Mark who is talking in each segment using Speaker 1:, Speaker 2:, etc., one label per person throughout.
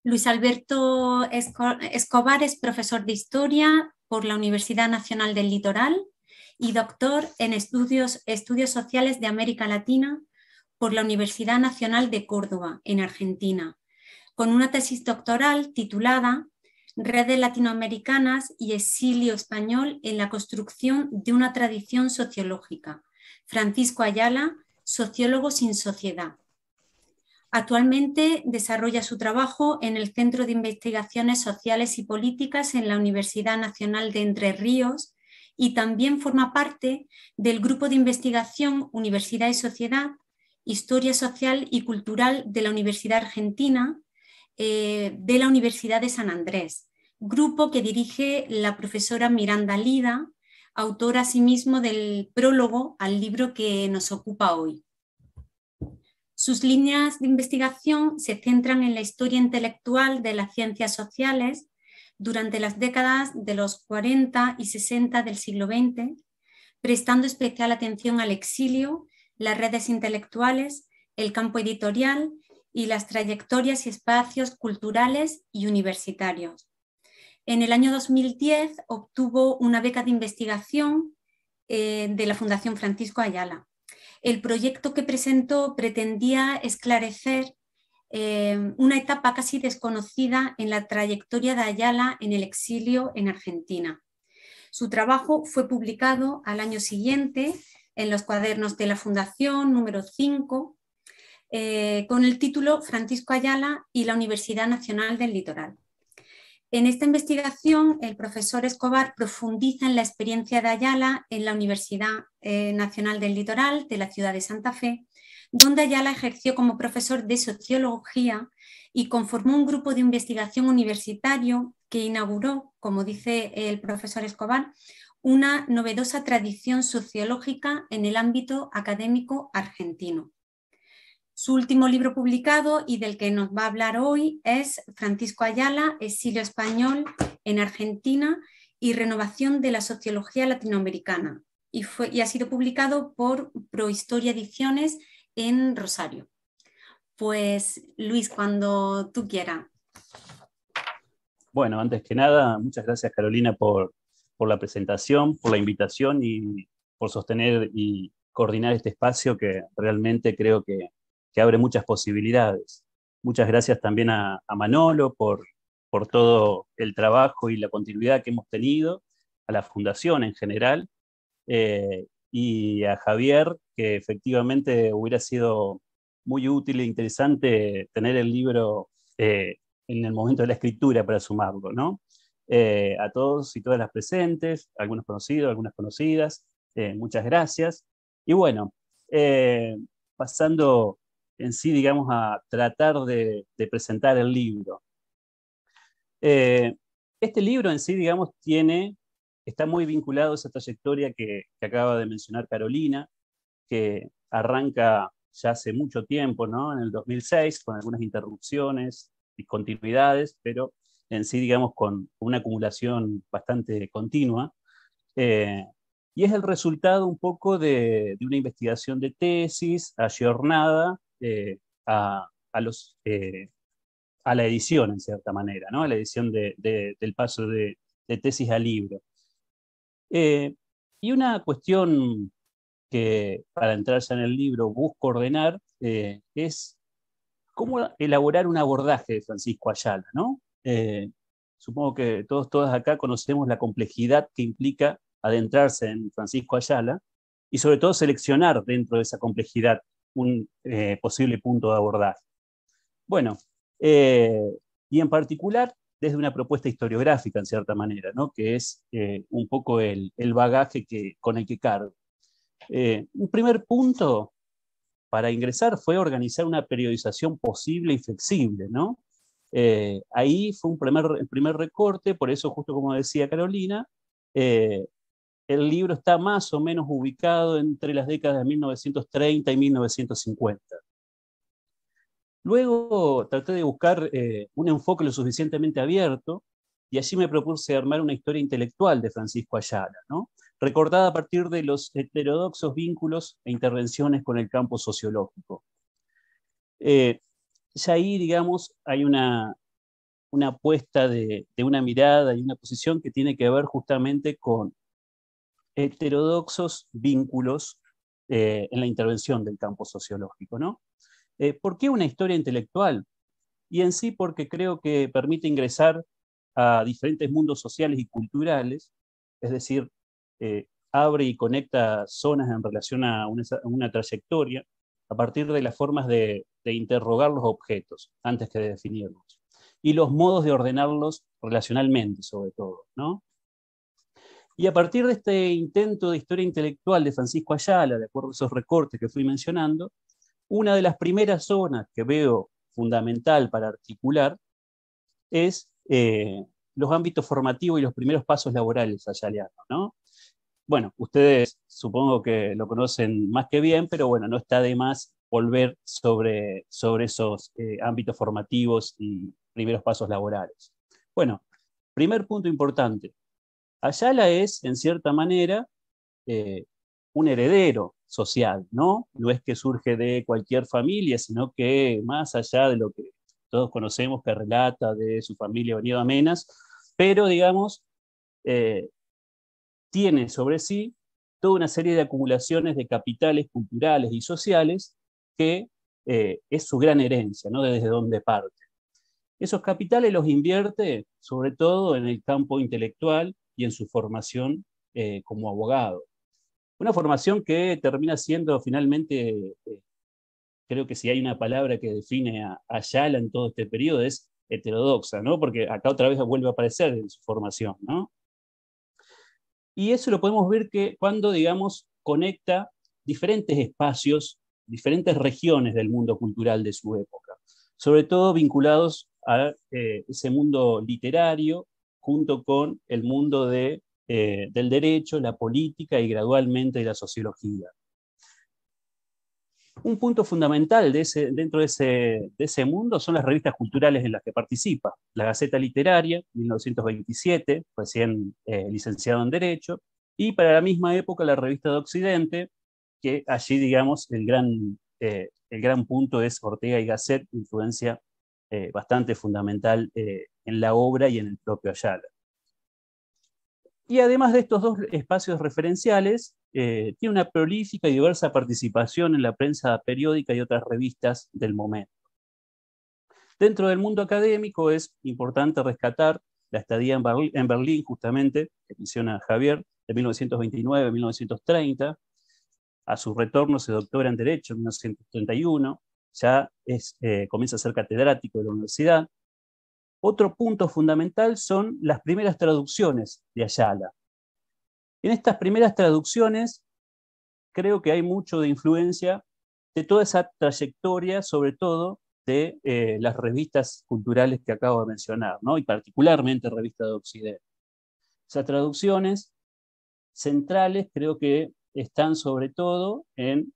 Speaker 1: Luis Alberto Escobar es profesor de Historia por la Universidad Nacional del Litoral y doctor en Estudios Sociales de América Latina por la Universidad Nacional de Córdoba, en Argentina, con una tesis doctoral titulada Redes Latinoamericanas y Exilio Español en la construcción de una tradición sociológica. Francisco Ayala, sociólogo sin sociedad. Actualmente desarrolla su trabajo en el Centro de Investigaciones Sociales y Políticas en la Universidad Nacional de Entre Ríos y también forma parte del grupo de investigación Universidad y Sociedad, Historia Social y Cultural de la Universidad Argentina, de la Universidad de San Andrés, grupo que dirige la profesora Miranda Lida, autora asimismo del prólogo al libro que nos ocupa hoy. Sus líneas de investigación se centran en la historia intelectual de las ciencias sociales durante las décadas de los 40 y 60 del siglo XX, prestando especial atención al exilio, las redes intelectuales, el campo editorial y las trayectorias y espacios culturales y universitarios. En el año 2010 obtuvo una beca de investigación de la Fundación Francisco Ayala. El proyecto que presentó pretendía esclarecer una etapa casi desconocida en la trayectoria de Ayala en el exilio en Argentina. Su trabajo fue publicado al año siguiente en los cuadernos de la Fundación número 5, con el título Francisco Ayala y la Universidad Nacional del Litoral. En esta investigación, el profesor Escobar profundiza en la experiencia de Ayala en la Universidad Nacional del Litoral de la ciudad de Santa Fe, donde Ayala ejerció como profesor de sociología y conformó un grupo de investigación universitario que inauguró, como dice el profesor Escobar, una novedosa tradición sociológica en el ámbito académico argentino. Su último libro publicado y del que nos va a hablar hoy es Francisco Ayala, Exilio Español en Argentina y Renovación de la Sociología Latinoamericana, y ha sido publicado por Prohistoria Ediciones en Rosario. Pues Luis, cuando tú quieras.
Speaker 2: Bueno, antes que nada, muchas gracias Carolina por la presentación, por la invitación y por sostener y coordinar este espacio que realmente creo que abre muchas posibilidades. Muchas gracias también a Manolo por todo el trabajo y la continuidad que hemos tenido, a la Fundación en general, y a Javier, que efectivamente hubiera sido muy útil e interesante tener el libro en el momento de la escritura para sumarlo, ¿no? A todos y todas las presentes, algunos conocidos, algunas conocidas, muchas gracias. Y bueno, pasando en sí, digamos, a tratar de presentar el libro. Este libro en sí, digamos, está muy vinculado a esa trayectoria que acaba de mencionar Carolina, que arranca ya hace mucho tiempo, ¿no? En el 2006, con algunas interrupciones y continuidades, pero en sí, digamos, con una acumulación bastante continua. Y es el resultado un poco de una investigación de tesis ayornada a, a la edición, en cierta manera, ¿no? A la edición del paso de tesis a libro. Y una cuestión que, para entrar ya en el libro, busco ordenar es cómo elaborar un abordaje de Francisco Ayala, ¿no? Supongo que todas acá conocemos la complejidad que implica adentrarse en Francisco Ayala y sobre todo seleccionar dentro de esa complejidad un posible punto de abordaje. Bueno, y en particular desde una propuesta historiográfica en cierta manera, ¿no? Que es un poco el bagaje con el que cargo. Un primer punto para ingresar fue organizar una periodización posible y flexible, ¿no? Ahí fue el primer recorte, por eso justo como decía Carolina, el libro está más o menos ubicado entre las décadas de 1930 y 1950. Luego traté de buscar un enfoque lo suficientemente abierto y allí me propuse armar una historia intelectual de Francisco Ayala, ¿no? Recordada a partir de los heterodoxos vínculos e intervenciones con el campo sociológico. Ya ahí, digamos, hay una una apuesta de una mirada y una posición que tiene que ver justamente con heterodoxos vínculos en la intervención del campo sociológico, ¿no? ¿Por qué una historia intelectual? Y en sí porque creo que permite ingresar a diferentes mundos sociales y culturales, es decir, abre y conecta zonas en relación a una trayectoria a partir de las formas de interrogar los objetos antes que de definirlos, y los modos de ordenarlos relacionalmente, sobre todo, ¿no? Y a partir de este intento de historia intelectual de Francisco Ayala, de acuerdo a esos recortes que fui mencionando, una de las primeras zonas que veo fundamental para articular es los ámbitos formativos y los primeros pasos laborales ayalianos, ¿no? Bueno, ustedes supongo que lo conocen más que bien, pero bueno, no está de más volver sobre esos ámbitos formativos y primeros pasos laborales. Bueno, primer punto importante. Ayala es, en cierta manera, eh, un heredero social, ¿no? No es que surge de cualquier familia, sino que más allá de lo que todos conocemos que relata de su familia venida a Menas, pero digamos, eh, tiene sobre sí toda una serie de acumulaciones de capitales culturales y sociales que es su gran herencia, ¿no? Desde donde parte. Esos capitales los invierte sobre todo en el campo intelectual y en su formación como abogado. Una formación que termina siendo finalmente, creo que si hay una palabra que define a Ayala en todo este periodo es heterodoxa, ¿no? Porque acá otra vez vuelve a aparecer en su formación, ¿no? Y eso lo podemos ver que cuando, digamos, conecta diferentes espacios, diferentes regiones del mundo cultural de su época, sobre todo vinculados a ese mundo literario junto con el mundo del derecho, la política y gradualmente de la sociología. Un punto fundamental dentro de ese mundo son las revistas culturales en las que participa. La Gaceta Literaria, 1927, recién licenciado en Derecho, y para la misma época la Revista de Occidente, que allí, digamos, el gran punto es Ortega y Gasset, influencia bastante fundamental en la obra y en el propio Ayala. Y además de estos dos espacios referenciales, tiene una prolífica y diversa participación en la prensa periódica y otras revistas del momento. Dentro del mundo académico es importante rescatar la estadía en Berlín, justamente, que menciona Javier, de 1929 a 1930. A su retorno se doctora en Derecho en 1931, ya comienza a ser catedrático de la universidad. Otro punto fundamental son las primeras traducciones de Ayala. En estas primeras traducciones creo que hay mucho de influencia de toda esa trayectoria, sobre todo de las revistas culturales que acabo de mencionar, ¿no? Y particularmente Revista de Occidente. Esas traducciones centrales creo que están sobre todo en,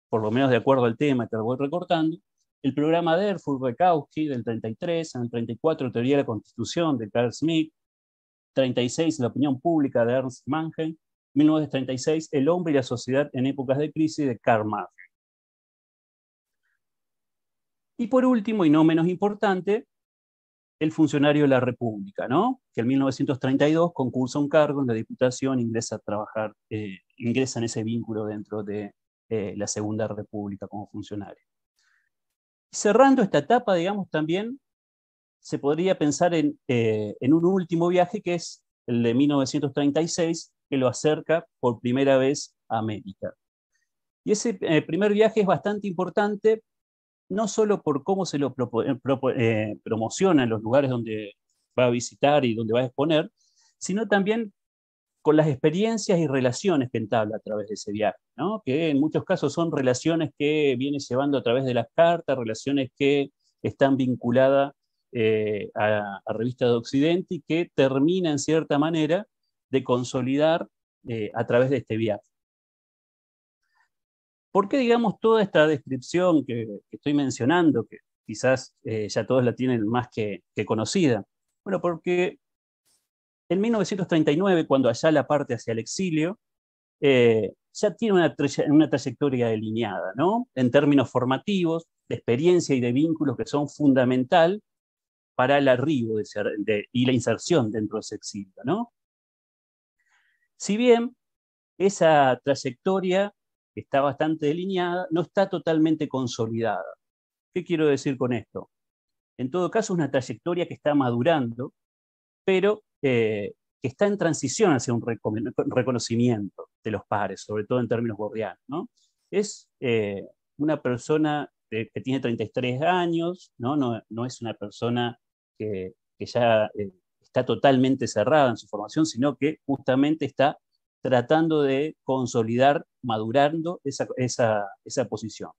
Speaker 2: por lo menos de acuerdo al tema que lo voy recortando, el programa de Erfurt-Bukowski del 33, en el 34 Teoría de la Constitución de Carl Schmitt, 36 La opinión pública de Ernst Mannheim, 1936 El hombre y la sociedad en épocas de crisis de Karl Marx. Y por último, y no menos importante, el funcionario de la República, ¿no? Que en 1932 concursa un cargo en la Diputación, ingresa a trabajar, ingresa en ese vínculo dentro de la Segunda República como funcionario. Cerrando esta etapa, digamos, también se podría pensar en un último viaje que es el de 1936, que lo acerca por primera vez a América. Y ese primer viaje es bastante importante, no solo por cómo se lo promociona en los lugares donde va a visitar y donde va a exponer, sino también con las experiencias y relaciones que entabla a través de ese viaje, ¿no? Que en muchos casos son relaciones que viene llevando a través de las cartas, relaciones que están vinculadas a Revista de Occidente y que termina en cierta manera de consolidar a través de este viaje. ¿Por qué, digamos, toda esta descripción que estoy mencionando, que quizás ya todos la tienen más que conocida? Bueno, porque en 1939, cuando Ayala parte hacia el exilio, ya tiene una trayectoria delineada, ¿no? En términos formativos, de experiencia y de vínculos que son fundamental para el arribo y la inserción dentro de ese exilio, ¿no? Si bien esa trayectoria está bastante delineada, no está totalmente consolidada. ¿Qué quiero decir con esto? En todo caso, es una trayectoria que está madurando, pero que está en transición hacia un reconocimiento de los pares, sobre todo en términos borgianos, ¿no? Es una persona que tiene 33 años, ¿no? No es una persona que ya está totalmente cerrada en su formación, sino que justamente está tratando de consolidar, madurando esa posición.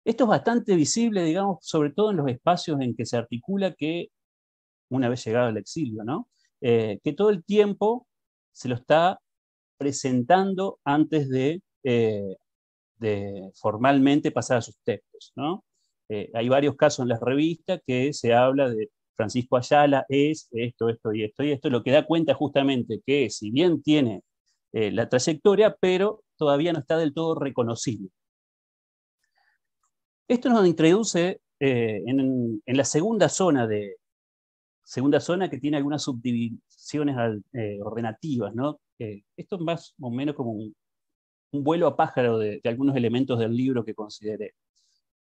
Speaker 2: Esto es bastante visible, digamos, sobre todo en los espacios en que se articula que, una vez llegado al exilio, ¿no? Que todo el tiempo se lo está presentando antes de formalmente pasar a sus textos, ¿no? Hay varios casos en las revistas que se habla de Francisco Ayala es esto, esto y esto y esto, lo que da cuenta justamente que si bien tiene la trayectoria, pero todavía no está del todo reconocible. Esto nos introduce en la segunda zona que tiene algunas subdivisiones ordenativas, ¿no? Esto es más o menos como un vuelo a pájaro de algunos elementos del libro que consideré.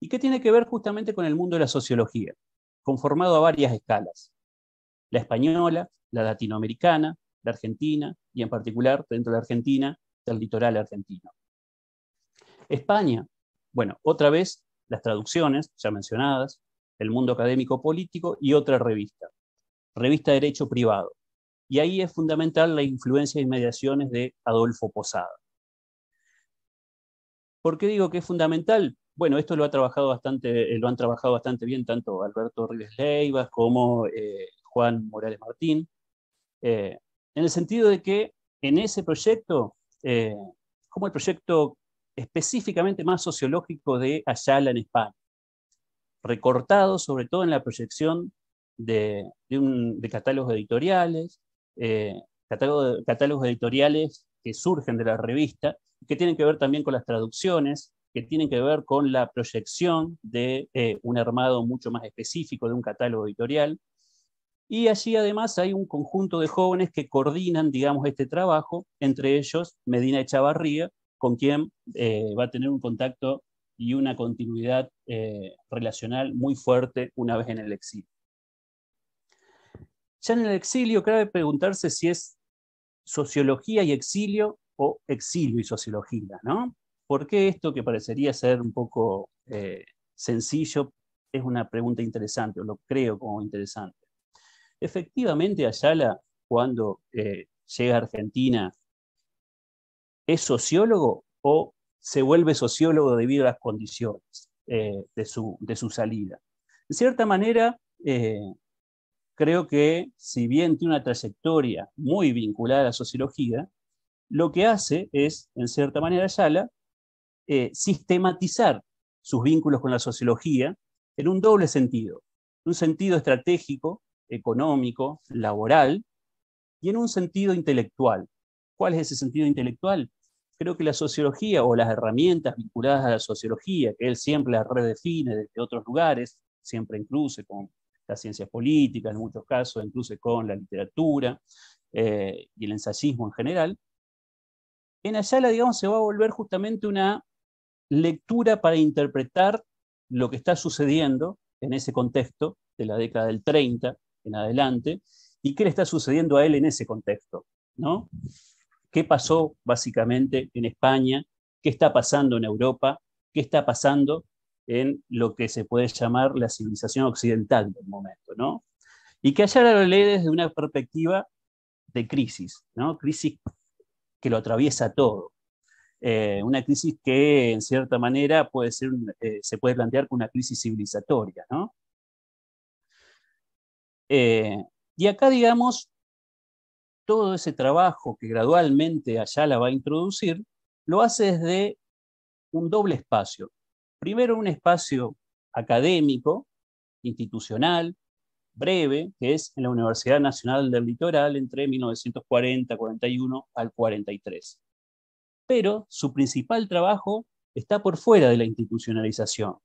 Speaker 2: Y que tiene que ver justamente con el mundo de la sociología, conformado a varias escalas. La española, la latinoamericana, la argentina, y en particular, dentro de la Argentina, del litoral argentino. España, bueno, otra vez las traducciones ya mencionadas, el mundo académico político y otra revista de Derecho Privado. Y ahí es fundamental la influencia y mediaciones de Adolfo Posada. ¿Por qué digo que es fundamental? Bueno, esto lo han trabajado bastante bien tanto Alberto Rives Leiva como Juan Morales Martín, en el sentido de que en ese proyecto, como el proyecto específicamente más sociológico de Ayala en España, recortado sobre todo en la proyección de catálogos editoriales, catálogos editoriales que surgen de la revista, que tienen que ver también con las traducciones, que tienen que ver con la proyección de un armado mucho más específico de un catálogo editorial. Y allí además hay un conjunto de jóvenes que coordinan, digamos, este trabajo, entre ellos Medina Echavarría, con quien va a tener un contacto y una continuidad relacional muy fuerte una vez en el exilio. Ya en el exilio cabe preguntarse si es sociología y exilio o exilio y sociología, ¿no? ¿Por qué esto que parecería ser un poco sencillo es una pregunta interesante, o lo creo como interesante? Efectivamente, Ayala, cuando llega a Argentina, ¿es sociólogo o se vuelve sociólogo debido a las condiciones de su salida? De cierta manera, creo que si bien tiene una trayectoria muy vinculada a la sociología, lo que hace es, en cierta manera, Ayala, sistematizar sus vínculos con la sociología en un doble sentido. Un sentido estratégico, económico, laboral, y en un sentido intelectual. ¿Cuál es ese sentido intelectual? Creo que la sociología o las herramientas vinculadas a la sociología, que él siempre las redefine desde otros lugares, siempre incluso con las ciencias políticas, en muchos casos, incluso con la literatura y el ensayismo en general, en Ayala, digamos, se va a volver justamente una lectura para interpretar lo que está sucediendo en ese contexto de la década del 30 en adelante, y qué le está sucediendo a él en ese contexto, ¿no? ¿Qué pasó básicamente en España? ¿Qué está pasando en Europa? ¿Qué está pasando en lo que se puede llamar la civilización occidental del momento, ¿no? Y que Ayala lo lee desde una perspectiva de crisis, ¿no? Crisis que lo atraviesa todo. Una crisis que en cierta manera se puede plantear como una crisis civilizatoria, ¿no? Y acá, digamos, todo ese trabajo que gradualmente Ayala va a introducir, lo hace desde un doble espacio. Primero, un espacio académico, institucional, breve, que es en la Universidad Nacional del Litoral entre 1940-41 al 43. Pero su principal trabajo está por fuera de la institucionalización.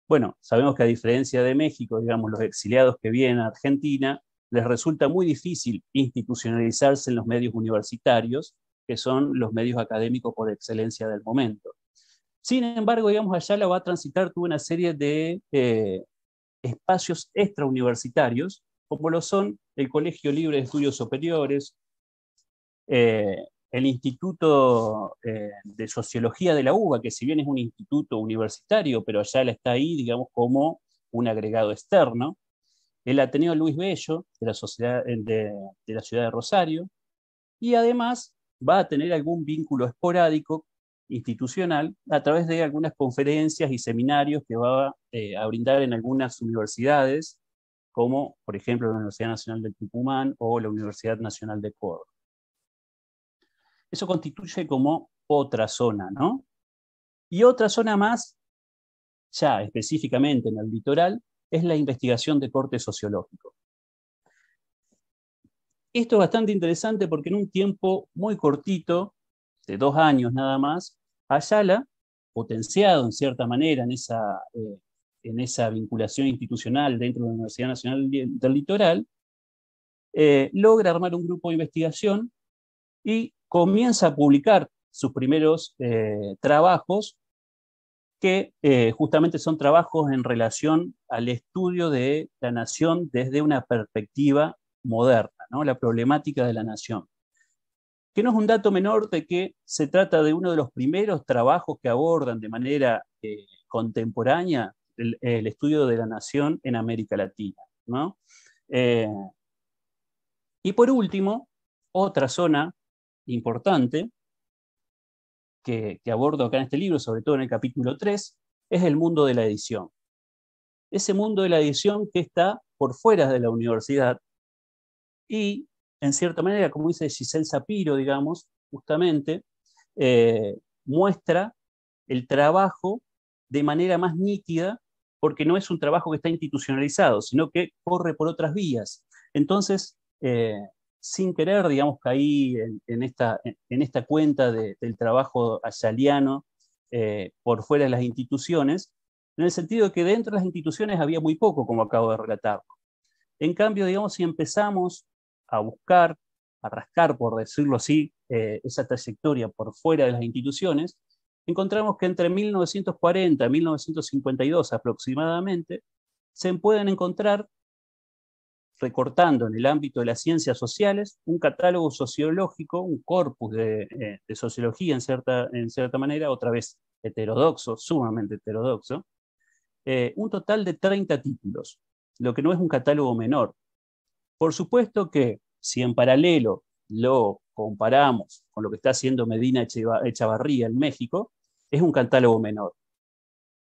Speaker 2: Bueno, sabemos que a diferencia de México, digamos, los exiliados que vienen a Argentina, les resulta muy difícil institucionalizarse en los medios universitarios, que son los medios académicos por excelencia del momento. Sin embargo, digamos, Ayala va a transitar toda una serie de espacios extrauniversitarios, como lo son el Colegio Libre de Estudios Superiores, el Instituto de Sociología de la UBA, que si bien es un instituto universitario, pero Ayala está ahí, digamos, como un agregado externo, el Ateneo Luis Bello, de la ciudad de Rosario, y además va a tener algún vínculo esporádico institucional a través de algunas conferencias y seminarios que va a brindar en algunas universidades, como por ejemplo la Universidad Nacional del Tucumán o la Universidad Nacional de Córdoba. Eso constituye como otra zona, ¿no? Y otra zona más, ya específicamente en el litoral, es la investigación de corte sociológico. Esto es bastante interesante porque en un tiempo muy cortito, de 2 años nada más, Ayala, potenciado en cierta manera en esa vinculación institucional dentro de la Universidad Nacional del Litoral, logra armar un grupo de investigación y comienza a publicar sus primeros trabajos, que justamente son trabajos en relación al estudio de la nación desde una perspectiva moderna, ¿no? La problemática de la nación. Que no es un dato menor de que se trata de uno de los primeros trabajos que abordan de manera contemporánea el estudio de la nación en América Latina, ¿no? Y por último, otra zona importante que abordo acá en este libro, sobre todo en el capítulo 3, es el mundo de la edición. Ese mundo de la edición que está por fuera de la universidad y, en cierta manera, como dice Giselle Sapiro, digamos, justamente, muestra el trabajo de manera más nítida, porque no es un trabajo que está institucionalizado, sino que corre por otras vías. Entonces, sin querer, digamos, caí en esta cuenta del trabajo ayaliano por fuera de las instituciones, en el sentido de que dentro de las instituciones había muy poco, como acabo de relatar. En cambio, digamos, si empezamos a buscar, a rascar, por decirlo así, esa trayectoria por fuera de las instituciones, encontramos que entre 1940 y 1952 aproximadamente, se pueden encontrar, recortando en el ámbito de las ciencias sociales, un catálogo sociológico, un corpus de sociología en cierta manera, otra vez heterodoxo, sumamente heterodoxo, un total de 30 títulos, lo que no es un catálogo menor. Por supuesto que si en paralelo lo comparamos con lo que está haciendo Medina Echavarría en México, es un catálogo menor.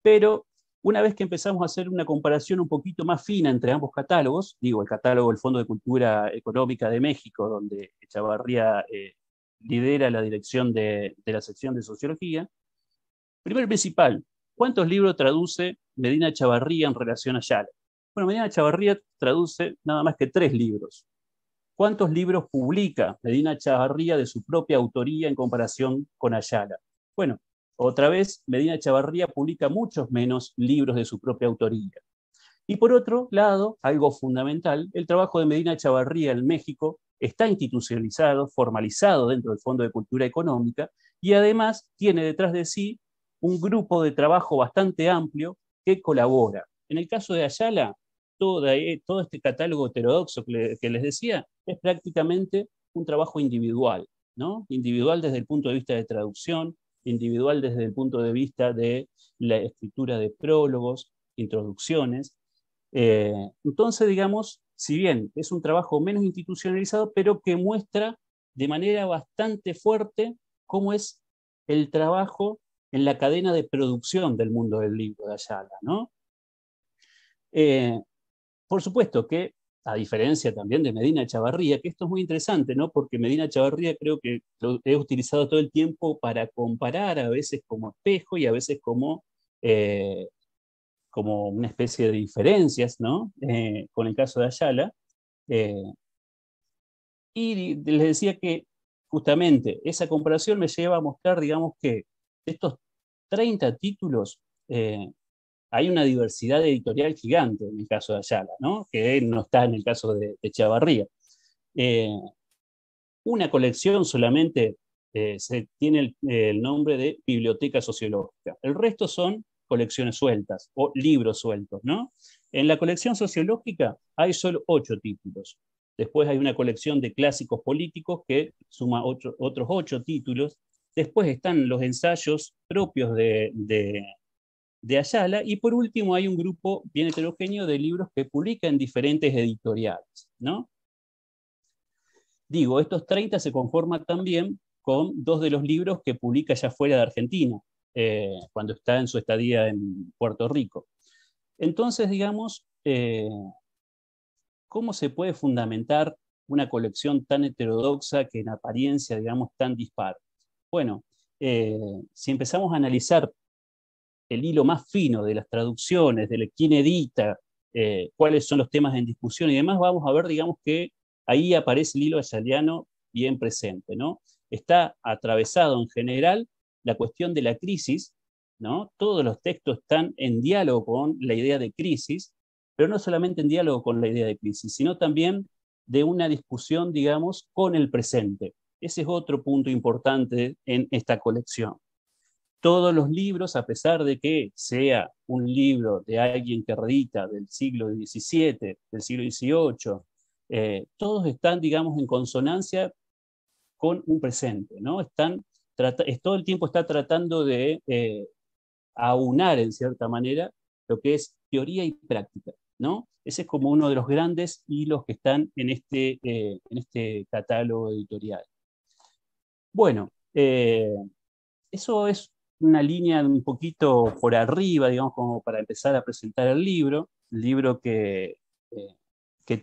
Speaker 2: Pero una vez que empezamos a hacer una comparación un poquito más fina entre ambos catálogos, digo, el catálogo del Fondo de Cultura Económica de México, donde Echavarría lidera la dirección de la sección de Sociología, primero y principal, ¿cuántos libros traduce Medina Echavarría en relación a Ayala? Bueno, Medina Echavarría traduce nada más que 3 libros. ¿Cuántos libros publica Medina Echavarría de su propia autoría en comparación con Ayala? Bueno, otra vez, Medina Echavarría publica muchos menos libros de su propia autoría. Y por otro lado, algo fundamental, el trabajo de Medina Echavarría en México está institucionalizado, formalizado dentro del Fondo de Cultura Económica y además tiene detrás de sí un grupo de trabajo bastante amplio que colabora. En el caso de Ayala, todo este catálogo heterodoxo que les decía es prácticamente un trabajo individual, ¿no? Individual desde el punto de vista de traducción, individual desde el punto de vista de la escritura de prólogos, introducciones. Entonces, digamos, si bien es un trabajo menos institucionalizado, pero que muestra de manera bastante fuerte cómo es el trabajo en la cadena de producción del mundo del libro de Ayala, ¿no? Por supuesto que, a diferencia también de Medina Echavarría, que esto es muy interesante, ¿no? Porque Medina Echavarría creo que lo he utilizado todo el tiempo para comparar, a veces como espejo y a veces como una especie de diferencias, ¿no? Con el caso de Ayala. Eh, y les decía que justamente esa comparación me lleva a mostrar, digamos, que de estos 30 títulos, hay una diversidad editorial gigante en el caso de Ayala, ¿no? Que no está en el caso de Echavarría. Una colección solamente se tiene el nombre de Biblioteca Sociológica. El resto son colecciones sueltas o libros sueltos, ¿no? En la colección sociológica hay solo 8 títulos. Después hay una colección de clásicos políticos que suma otros 8 títulos. Después están los ensayos propios de Ayala, y por último hay un grupo bien heterogéneo de libros que publica en diferentes editoriales, ¿no? Digo, estos 30 se conforman también con 2 de los libros que publica ya fuera de Argentina, cuando está en su estadía en Puerto Rico. Entonces, digamos, ¿cómo se puede fundamentar una colección tan heterodoxa que en apariencia, digamos, tan dispar? Bueno, si empezamos a analizar el hilo más fino de las traducciones, de quién edita, cuáles son los temas en discusión y demás, vamos a ver, digamos, que ahí aparece el hilo ayaliano bien presente, ¿no? Está atravesado en general la cuestión de la crisis, ¿no? Todos los textos están en diálogo con la idea de crisis, pero no solamente en diálogo con la idea de crisis, sino también de una discusión, digamos, con el presente. Ese es otro punto importante en esta colección. Todos los libros, a pesar de que sea un libro de alguien que redita del siglo XVII, del siglo XVIII, todos están, digamos, en consonancia con un presente, ¿no? Todo el tiempo está tratando de aunar, en cierta manera, lo que es teoría y práctica, ¿no? Ese es como uno de los grandes hilos que están en este catálogo editorial. Bueno, eso es una línea un poquito por arriba, digamos, como para empezar a presentar el libro que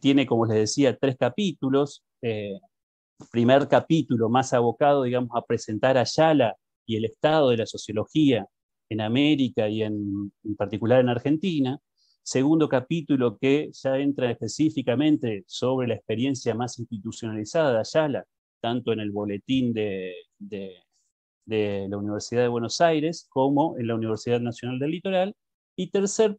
Speaker 2: tiene, como les decía, 3 capítulos. Primer capítulo más abocado, digamos, a presentar a Ayala y el estado de la sociología en América y en particular en Argentina. Segundo capítulo que ya entra específicamente sobre la experiencia más institucionalizada de Ayala, tanto en el boletín de la Universidad de Buenos Aires como en la Universidad Nacional del Litoral. Y tercer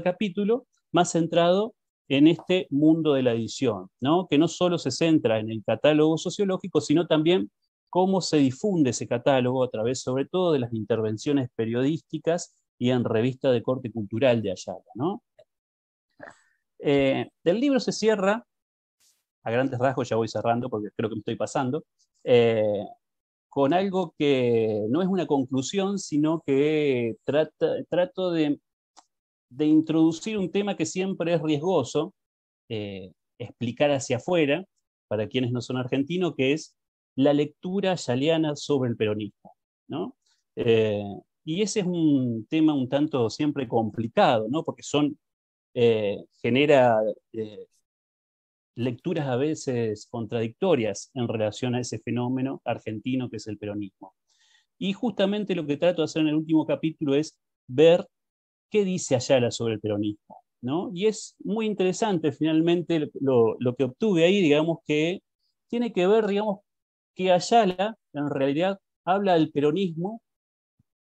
Speaker 2: capítulo, más centrado en este mundo de la edición, ¿no? Que no solo se centra en el catálogo sociológico, sino también cómo se difunde ese catálogo a través, sobre todo, de las intervenciones periodísticas y en revistas de corte cultural de Ayala, ¿no? El libro se cierra, a grandes rasgos, ya voy cerrando porque creo que me estoy pasando, con algo que no es una conclusión, sino que trato de introducir un tema que siempre es riesgoso explicar hacia afuera, para quienes no son argentinos, que es la lectura ayaliana sobre el peronismo, ¿no? Y ese es un tema un tanto siempre complicado, ¿no? Porque genera lecturas a veces contradictorias en relación a ese fenómeno argentino que es el peronismo. Y justamente lo que trato de hacer en el último capítulo es ver qué dice Ayala sobre el peronismo, ¿no? Y es muy interesante finalmente lo que obtuve ahí, digamos, que tiene que ver, digamos, que Ayala en realidad habla del peronismo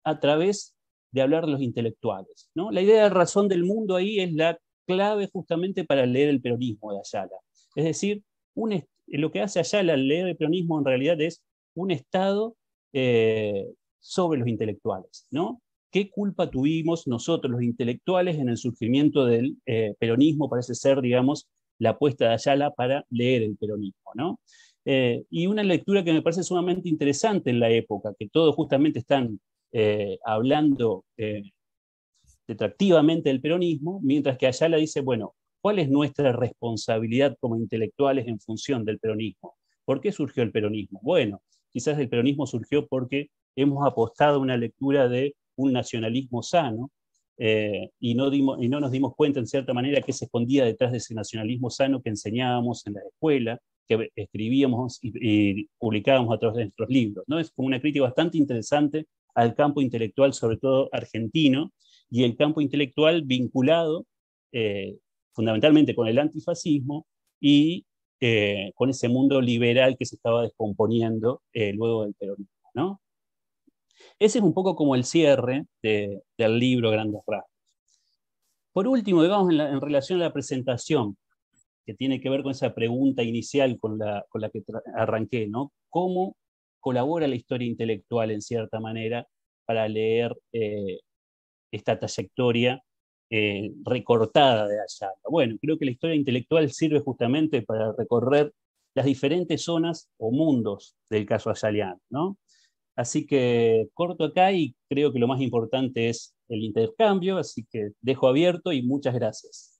Speaker 2: a través de hablar de los intelectuales, ¿no? La idea de razón del mundo ahí es la clave justamente para leer el peronismo de Ayala. Es decir, lo que hace Ayala al leer el peronismo en realidad es un estado sobre los intelectuales, ¿no? ¿Qué culpa tuvimos nosotros los intelectuales en el surgimiento del peronismo? Parece ser, digamos, la apuesta de Ayala para leer el peronismo, ¿no? Y una lectura que me parece sumamente interesante en la época, que todos justamente están hablando detractivamente del peronismo, mientras que Ayala dice, bueno, ¿cuál es nuestra responsabilidad como intelectuales en función del peronismo? ¿Por qué surgió el peronismo? Bueno, quizás el peronismo surgió porque hemos apostado a una lectura de un nacionalismo sano y no nos dimos cuenta en cierta manera que se escondía detrás de ese nacionalismo sano que enseñábamos en la escuela, que escribíamos y publicábamos a través de nuestros libros, ¿no? Es como una crítica bastante interesante al campo intelectual, sobre todo argentino, y el campo intelectual vinculado fundamentalmente con el antifascismo y con ese mundo liberal que se estaba descomponiendo luego del peronismo, ¿no? Ese es un poco como el cierre del libro Grandes Rasgos. Por último, digamos, en relación a la presentación, que tiene que ver con esa pregunta inicial con la que arranqué, ¿no? ¿Cómo colabora la historia intelectual, en cierta manera, para leer esta trayectoria recortada de Ayala? Bueno, creo que la historia intelectual sirve justamente para recorrer las diferentes zonas o mundos del caso ayaliano, ¿no? Así que corto acá y creo que lo más importante es el intercambio, así que dejo abierto y muchas gracias.